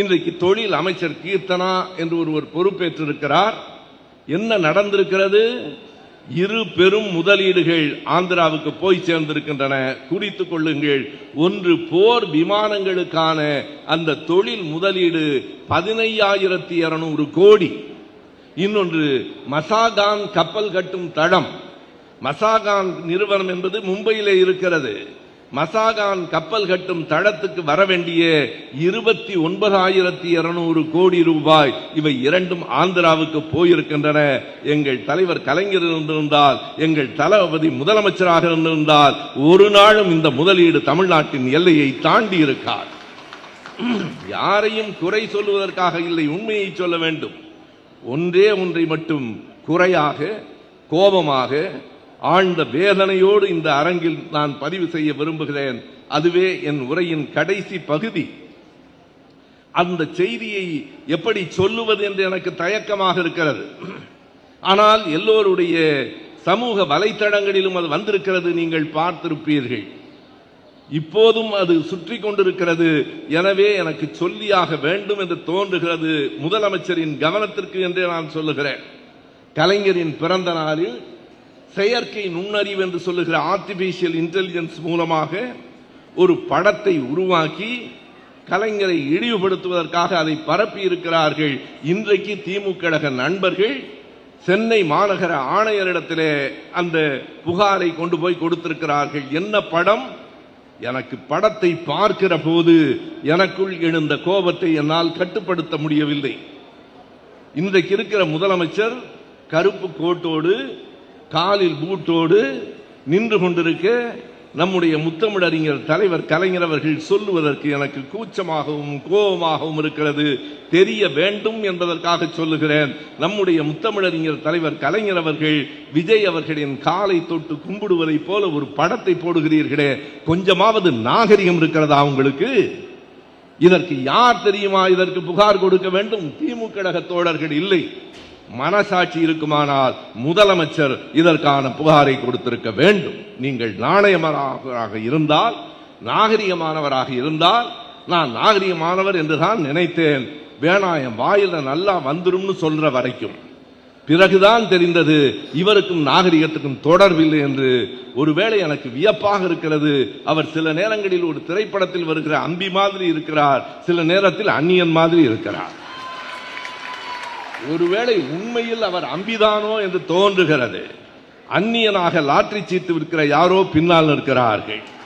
இன்றைக்கு தொழில் அமைச்சர் கீர்த்தனா என்று ஒருவர் பொறுப்பேற்றிருக்கிறார். என்ன நடந்திருக்கிறது? இரு பெரும் முதலீடுகள் ஆந்திராவுக்கு போய் சேர்ந்திருக்கின்றன. குறித்துக் கொள்ளுங்கள். ஒன்று, போர் விமானங்களுக்கான அந்த தொழில் முதலீடு 15,200 கோடி. இன்னொன்று, மசாகான் கப்பல் கட்டும் தளம். மசாகான் நிறுவனம் என்பது மும்பையிலே இருக்கிறது. மசாகான் கப்பல் கட்டும் தளத்துக்கு வர வேண்டிய 29,200 கோடி ரூபாய், இவை இரண்டும் ஆந்திராவுக்கு போயிருக்கின்றன. எங்கள் தலைவர் கலைஞர் இருந்திருந்தால், எங்கள் தளபதி முதலமைச்சராக இருந்திருந்தால், ஒரு நாளும் இந்த முதலீடு தமிழ்நாட்டின் எல்லையை தாண்டி இருக்கார். யாரையும் குறை சொல்லுவதற்காக இல்லை, உண்மையை சொல்ல வேண்டும். ஒன்றே ஒன்றை மட்டும் குறையாக, கோபமாக, ஆழ்ந்த வேதனையோடு இந்த அரங்கில் நான் பதிவு செய்ய விரும்புகிறேன். அதுவே என் உரையின் கடைசி பகுதி. அந்த செய்தியை எப்படி சொல்லுவது என்று எனக்கு தயக்கமாக இருக்கிறது. ஆனால் எல்லோருடைய சமூக வலைத்தளங்களிலும் அது வந்திருக்கிறது, நீங்கள் பார்த்திருப்பீர்கள். இப்போதும் அது சுற்றி கொண்டிருக்கிறது. எனவே எனக்கு சொல்லியாக வேண்டும் என்று தோன்றுகிறது. முதலமைச்சரின் கவனத்திற்கு என்றே நான் சொல்லுகிறேன். கலைஞரின் பிறந்த நாளில் செயற்கை நுண்ணறிவு என்று சொல்லுகிற ஆர்டிபிஷியல் இன்டெலிஜென்ஸ் மூலமாக ஒரு படத்தை உருவாக்கி கலைஞரை இழிவுபடுத்துவதற்காக அதை பரப்பி இருக்கிறார்கள். இன்றைக்கு திமுக நண்பர்கள் சென்னை மாநகர ஆணையரிடத்திலே அந்த புகாரை கொண்டு போய் கொடுத்திருக்கிறார்கள். என்ன படம்? எனக்கு படத்தை பார்க்கிற போது எனக்குள் எழுந்த கோபத்தை என்னால் கட்டுப்படுத்த முடியவில்லை. இன்றைக்கு இருக்கிற முதலமைச்சர் கருப்பு கோட்டோடு, காலில் பூட்டோடு நின்று கொண்டிருக்க நம்முடைய முத்தமிழறிஞர் தலைவர் கலைஞர் அவர்கள் சொல்லுவதற்கு எனக்கு கூச்சமாகவும் கோபமாகவும் இருக்கிறது. தெரிய வேண்டும் என்பதற்காக சொல்லுகிறேன். நம்முடைய முத்தமிழறிஞர் தலைவர் கலைஞர் அவர்கள் விஜய் அவர்களின் காலை தொட்டு கும்பிடுவதை போல ஒரு படத்தை போடுகிறீர்களே, கொஞ்சமாவது நாகரிகம் இருக்கிறதா உங்களுக்கு? இதற்கு யார் தெரியுமா இதற்கு புகார் கொடுக்க வேண்டும்? திமுக தோழர்கள் இல்லை. மனசாட்சி இருக்குமானால் முதலமைச்சர் இதற்கான புகாரை கொடுத்திருக்க வேண்டும். நீங்கள் நாணயமானவராக இருந்தால், நாகரிகமானவராக இருந்தால், நான் நாகரிகமானவர் என்றுதான் நினைத்தேன். வேணாயம் வாயில நல்லா வந்துரும்னு சொல்ற வரைக்கும் பிறகுதான் தெரிந்தது இவருக்கும் நாகரிகத்துக்கும் தொடர்பில்லை என்று. ஒருவேளை எனக்கு வியப்பாக இருக்கிறது. அவர் சில நேரங்களில் ஒரு திரைப்படத்தில் வருகிற அம்பி மாதிரி இருக்கிறார், சில நேரத்தில் அந்நியன் மாதிரி இருக்கிறார். ஒருவேளை உண்மையில் அவர் அம்பிதானோ என்று தோன்றுகிறது. அந்நியனாக லாட்டரி சீட்டு விற்கிற யாரோ பின்னால் இருக்கிறார்கள்.